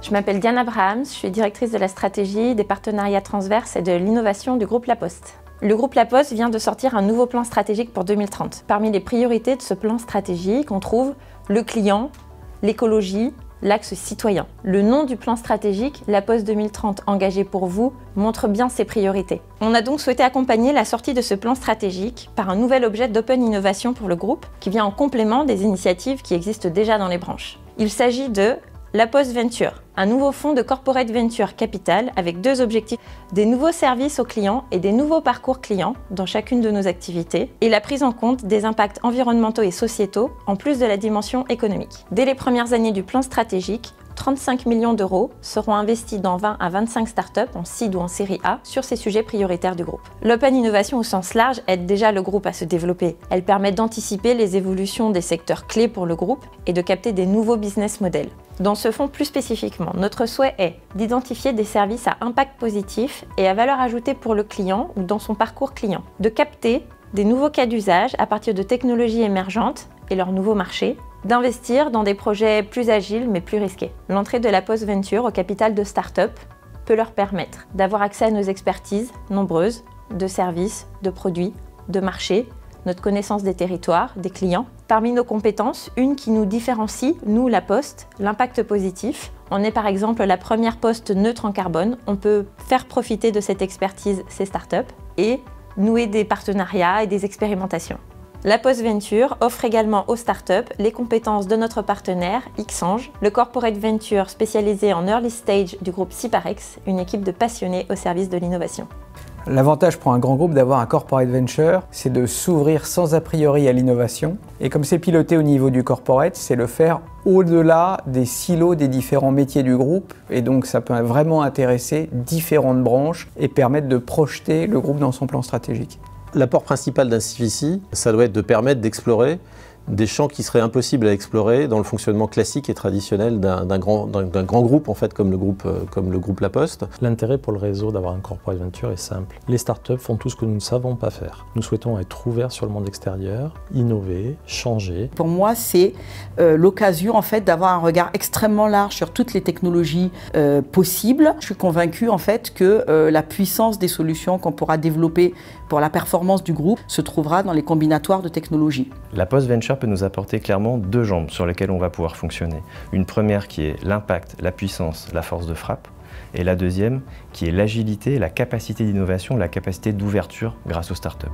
Je m'appelle Diane Abrahams, je suis directrice de la stratégie, des partenariats transverses et de l'innovation du groupe La Poste. Le groupe La Poste vient de sortir un nouveau plan stratégique pour 2030. Parmi les priorités de ce plan stratégique, on trouve le client, l'écologie, l'axe citoyen. Le nom du plan stratégique, La Poste 2030 engagé pour vous, montre bien ces priorités. On a donc souhaité accompagner la sortie de ce plan stratégique par un nouvel objet d'open innovation pour le groupe qui vient en complément des initiatives qui existent déjà dans les branches. Il s'agit de La Poste Venture, un nouveau fonds de corporate venture capital avec deux objectifs, des nouveaux services aux clients et des nouveaux parcours clients dans chacune de nos activités et la prise en compte des impacts environnementaux et sociétaux en plus de la dimension économique. Dès les premières années du plan stratégique, 35 millions d'euros seront investis dans 20 à 25 startups en seed ou en série A sur ces sujets prioritaires du groupe. L'open innovation au sens large aide déjà le groupe à se développer. Elle permet d'anticiper les évolutions des secteurs clés pour le groupe et de capter des nouveaux business models. Dans ce fonds plus spécifiquement, notre souhait est d'identifier des services à impact positif et à valeur ajoutée pour le client ou dans son parcours client, de capter des nouveaux cas d'usage à partir de technologies émergentes et leurs nouveaux marchés, d'investir dans des projets plus agiles mais plus risqués. L'entrée de La Poste Venture au capital de start-up peut leur permettre d'avoir accès à nos expertises nombreuses, de services, de produits, de marchés, notre connaissance des territoires, des clients. Parmi nos compétences, une qui nous différencie, nous La Poste, l'impact positif. On est par exemple la première poste neutre en carbone. On peut faire profiter de cette expertise ces startups et nouer des partenariats et des expérimentations. La Poste Venture offre également aux startups les compétences de notre partenaire Xange, le corporate venture spécialisé en early stage du groupe Syparex, une équipe de passionnés au service de l'innovation. L'avantage pour un grand groupe d'avoir un corporate venture, c'est de s'ouvrir sans a priori à l'innovation. Et comme c'est piloté au niveau du corporate, c'est le faire au-delà des silos des différents métiers du groupe. Et donc ça peut vraiment intéresser différentes branches et permettre de projeter le groupe dans son plan stratégique. L'apport principal d'un CVC, ça doit être de permettre d'explorer des champs qui seraient impossibles à explorer dans le fonctionnement classique et traditionnel d'un grand groupe en fait, comme le groupe La Poste. L'intérêt pour le réseau d'avoir un corporate venture est simple. Les startups font tout ce que nous ne savons pas faire. Nous souhaitons être ouverts sur le monde extérieur, innover, changer. Pour moi, c'est l'occasion en fait d'avoir un regard extrêmement large sur toutes les technologies possibles. Je suis convaincue en fait que la puissance des solutions qu'on pourra développer pour la performance du groupe se trouvera dans les combinatoires de technologies. La Poste Venture peut nous apporter clairement deux jambes sur lesquelles on va pouvoir fonctionner. Une première qui est l'impact, la puissance, la force de frappe. Et la deuxième qui est l'agilité, la capacité d'innovation, la capacité d'ouverture grâce aux startups.